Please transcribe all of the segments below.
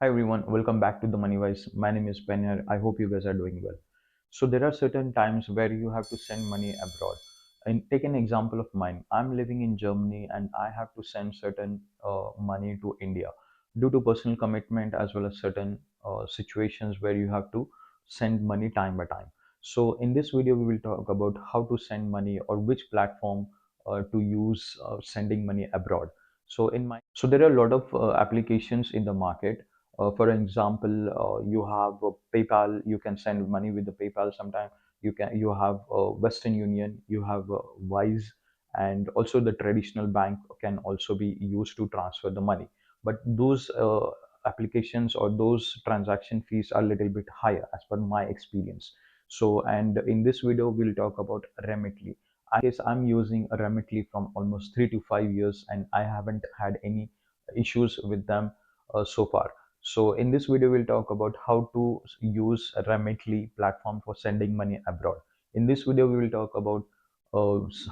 Hi everyone, welcome back to the Moneywise. My name is Ben here. I hope you guys are doing well. So there are certain times where you have to send money abroad. And take an example of mine. I'm living in Germany and I have to send certain money to India due to personal commitment as well as certain situations where you have to send money time by time. So in this video, we will talk about how to send money or which platform to use sending money abroad. So there are a lot of applications in the market. For example, you have PayPal. You can send money with the PayPal. Sometime you have Western Union. You have Wise, and also the traditional bank can also be used to transfer the money. But those applications or those transaction fees are a little bit higher as per my experience. So, and in this video, we'll talk about Remitly. I guess I'm using Remitly from almost 3 to 5 years, and I haven't had any issues with them so far. So in this video, we'll talk about how to use a Remitly platform for sending money abroad. In this video, we will talk about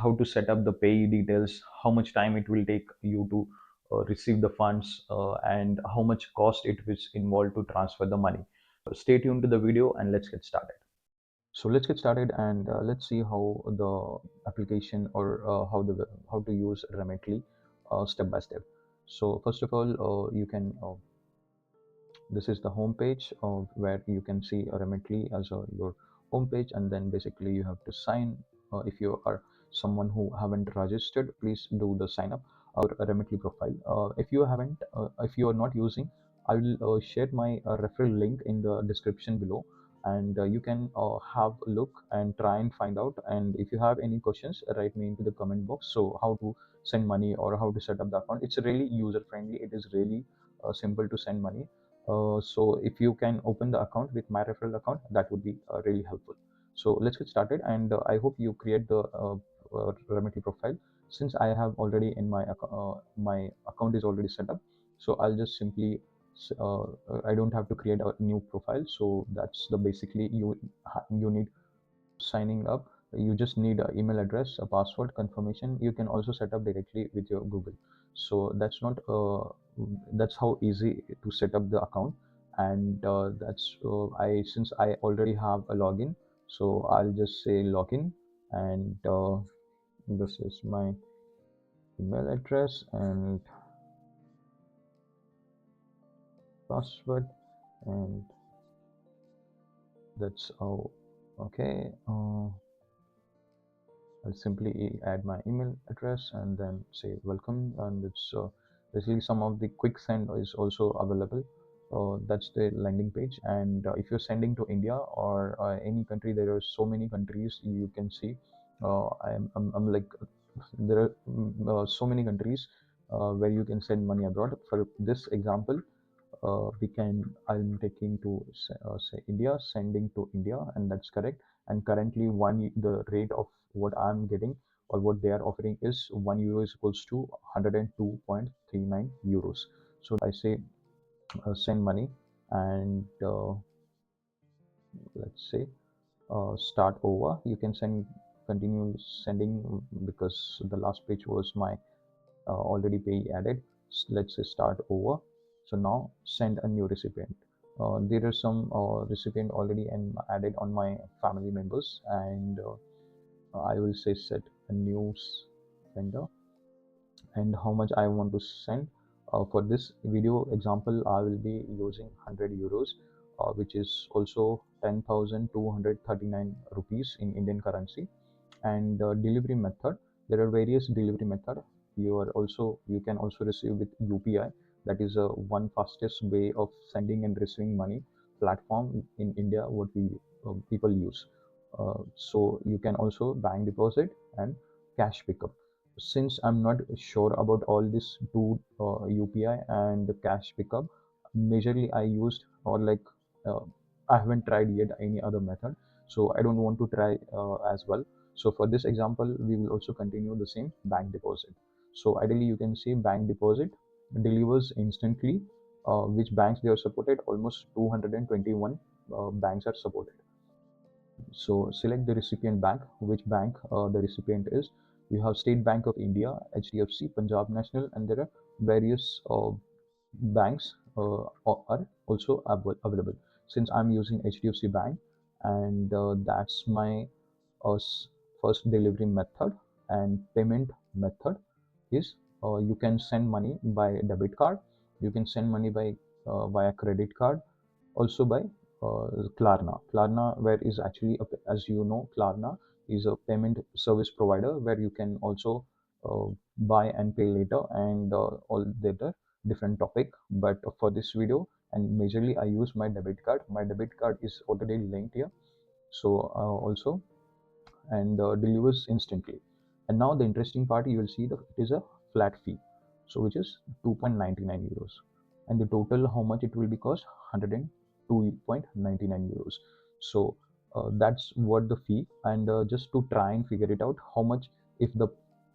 how to set up the pay details, how much time it will take you to receive the funds, and how much cost it is involved to transfer the money. Stay tuned to the video and let's get started. So let's get started and let's see how the application or how to use Remitly step by step. So first of all, you can this is the home page of where you can see Remitly as your home page, and then basically you have to sign. If you are someone who haven't registered, please do the sign up our Remitly profile. If you are not using, I will share my referral link in the description below, and you can have a look and try and find out. And if you have any questions, write me into the comment box. So how to send money or how to set up the account? It's really user friendly. It is really simple to send money. So if you can open the account with my referral account, that would be really helpful. So let's get started, and I hope you create the Remitly profile. Since I have already in my account is already set up, so I'll just simply I don't have to create a new profile. So that's the basically you need signing up. You just need an email address, a password confirmation. You can also set up directly with your Google. So that's how easy to set up the account. And that's I since I already have a login, so I'll just say login, and this is my email address and password, and that's how. Okay. I'll simply add my email address and then say welcome, and it's basically some of the quick send is also available. That's the landing page, and if you're sending to India or any country, there are so many countries you can see. I'm like there are so many countries where you can send money abroad. For this example, I'm taking to say India, sending to India, and that's correct. And currently, the rate of what I'm getting or what they are offering is €1 is equals to 102.39 euros. So I say send money, and let's say start over. You can continue sending because the last page was my already pay added. Let's say start over. So now send a new recipient. There are some recipient already and added on my family members, and I will say set a new sender and how much I want to send. For this video example, I will be using €100, which is also 10,239 rupees in Indian currency. And delivery method, there are various delivery method. You can also receive with UPI. That is one fastest way of sending and receiving money platform in India what we people use. So you can also bank deposit and cash pickup. Since I'm not sure about all these two, UPI and the cash pickup, majorly I used, or like uh, I haven't tried yet any other method, so I don't want to try as well. So for this example, we will also continue the same bank deposit. So ideally, you can see bank deposit delivers instantly. Which banks they are supported? Almost 221 banks are supported. So select the recipient bank, which bank the recipient is. You have State Bank of India, HDFC, Punjab National, and there are various banks are also available. Since I'm using HDFC Bank, and that's my first delivery method, and payment method is you can send money by debit card, you can send money by via credit card, also by Klarna. Klarna, where is actually, as you know, Klarna is a payment service provider where you can also uh, buy and pay later, and all the different topic. But for this video, and majorly I use my debit card. My debit card is already linked here. So also, and delivers instantly. And now the interesting part, you will see that it is a flat fee, so which is 2.99 euros, and the total how much it will be cost, 102.99 euros. So that's what the fee, and just to try and figure it out how much, if the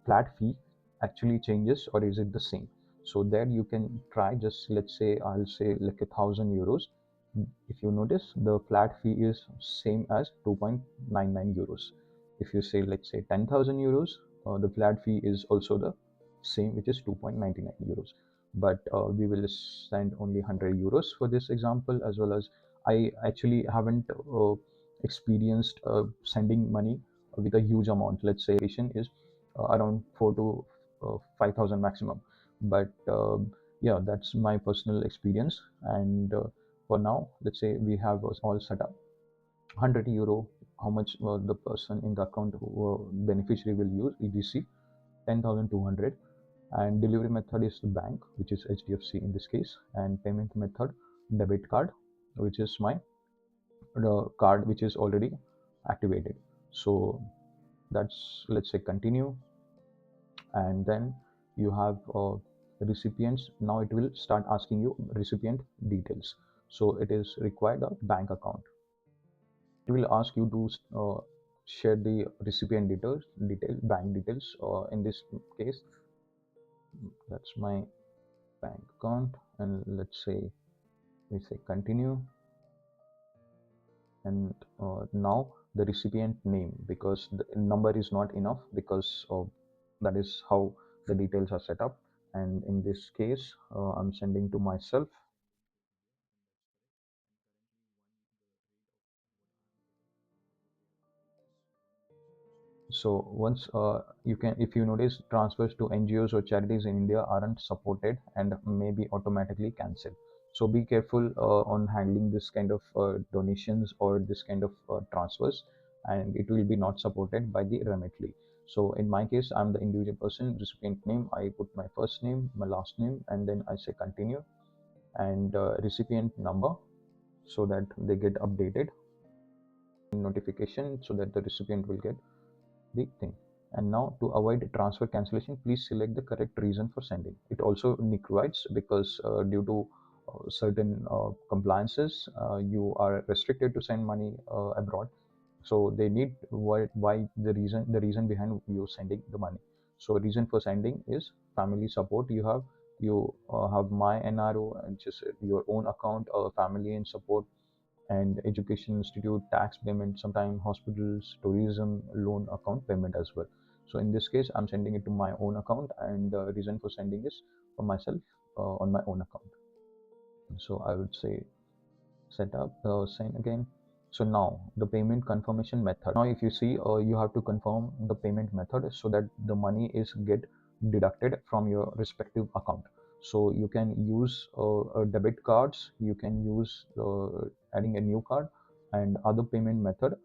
flat fee actually changes or is it the same. So there you can try, just let's say I'll say like 1,000 euros. If you notice, the flat fee is same as 2.99 euros. If you say, let's say 10,000 euros, the flat fee is also the same, which is 2.99 euros. But we will send only 100 euros for this example, as well as I actually haven't experienced sending money with a huge amount. Let's say is around 4 to 5,000 maximum. But yeah, that's my personal experience. And for now, let's say we have all set up 100 euro, how much the person in the account beneficiary will use, EDC 10,200. And delivery method is the bank, which is HDFC in this case, and payment method debit card, which is my card which is already activated. So that's, let's say, continue. And then you have recipients. Now it will start asking you recipient details. So it is required a bank account. It will ask you to share the recipient bank details. In this case, that's my bank account, and let's say we say continue. And now the recipient name, because the number is not enough, because that is how the details are set up. And in this case, I'm sending to myself. So once you can, if you notice, transfers to NGOs or charities in India aren't supported and may be automatically cancelled. So be careful on handling this kind of donations or this kind of transfers, and it will be not supported by the Remitly. So in my case, I'm the individual person, recipient name, I put my first name, my last name, and then I say continue, and recipient number, so that they get updated notification, so that the recipient will get the thing. And now, to avoid transfer cancellation, please select the correct reason for sending. It also requires, because due to certain compliances, you are restricted to send money abroad. So they need why the reason behind you sending the money. So reason for sending is family support. You have my NRO, and just your own account, family and support, and education institute, tax payment, sometimes hospitals, tourism, loan account payment as well. So in this case, I'm sending it to my own account, and the reason for sending is for myself on my own account. So I would say set up sign again. So now the payment confirmation method. Now if you see, you have to confirm the payment method so that the money is get deducted from your respective account. So you can use debit cards, you can use adding a new card, and other payment method,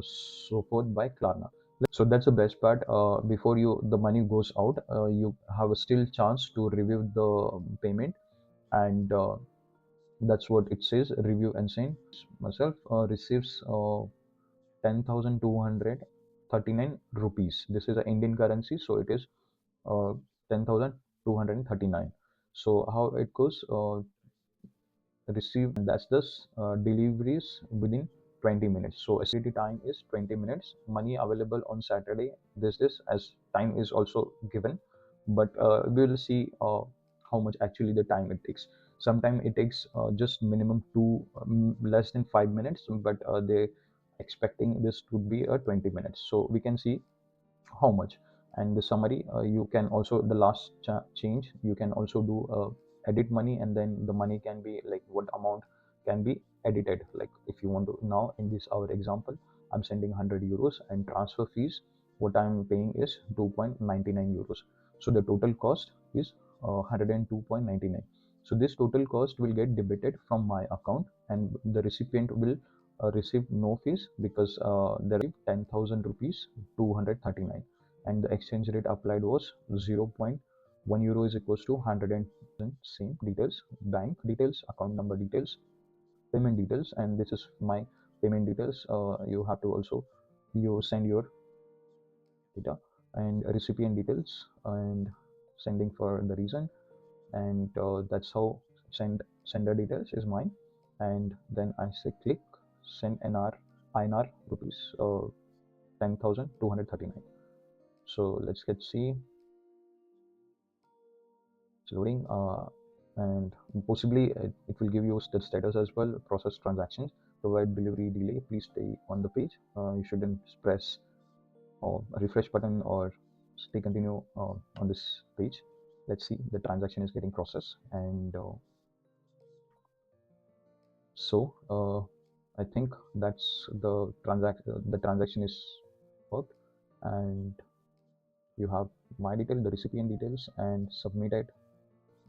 so forth by Klarna. So that's the best part. Before the money goes out, you have a still chance to review the payment, and that's what it says, review and sign. Myself receives 10,239 rupees. This is an Indian currency, so it is 10,239. So how it goes, receive, and that's the deliveries within 20 minutes. So SCT time is 20 minutes. Money available on Saturday. This as time is also given, but we will see how much actually the time it takes. Sometimes it takes just minimum less than 5 minutes, but they expecting this to be 20 minutes. So we can see how much. And the summary, you can also, the last change, you can also do edit money, and then the money can be like what amount can be edited. Like if you want to, now in this our example, I'm sending 100 euros, and transfer fees what I'm paying is 2.99 euros. So the total cost is 102.99. So this total cost will get debited from my account, and the recipient will receive no fees because they receive 10,000 rupees 239, and the exchange rate applied was 0.1 euro is equals to 100. And same details, bank details, account number details, payment details, and this is my payment details. You have to also you send your data and recipient details and sending for the reason, and that's how sender details is mine. And then I say click send INR rupees 10,239. So let's get see. It's loading, and possibly it will give you the status as well. Process transactions, provide delivery delay, please stay on the page. You shouldn't press or a refresh button or stay continue on this page. Let's see, the transaction is getting processed, and so I think that's the transaction is worked, and you have my detail, the recipient details, and submitted,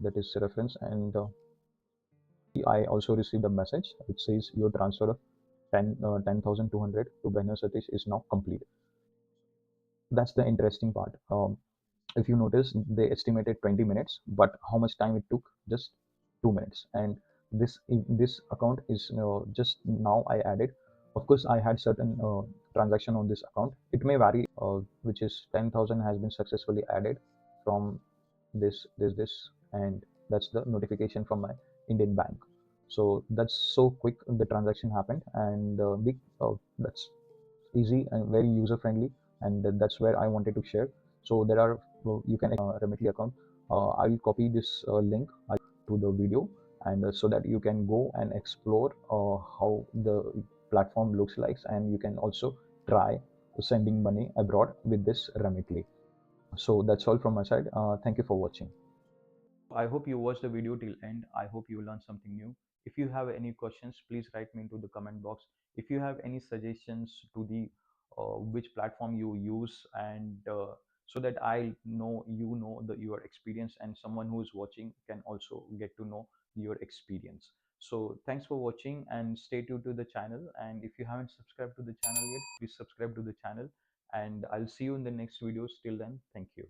that is reference. And I also received a message which says your transfer of 10,200 to Banner Satish is now complete. That's the interesting part. If you notice, they estimated 20 minutes, but how much time it took? Just 2 minutes. And this account is just now I added. Of course, I had certain transaction on this account. It may vary, which is 10,000 has been successfully added from this, and that's the notification from my Indian bank. So that's so quick the transaction happened, and big that's easy and very user friendly, and that's where I wanted to share. So there are you can Remitly account. I will copy this link to the video, and so that you can go and explore how the platform looks like, and you can also try sending money abroad with this Remitly. So that's all from my side. Thank you for watching. I hope you watched the video till end. I hope you learned something new. If you have any questions, please write me into the comment box. If you have any suggestions to the which platform you use, and so that I know you know your experience, and someone who is watching can also get to know your experience. So thanks for watching, and stay tuned to the channel. And if you haven't subscribed to the channel yet, please subscribe to the channel, and I'll see you in the next videos. Till then, thank you.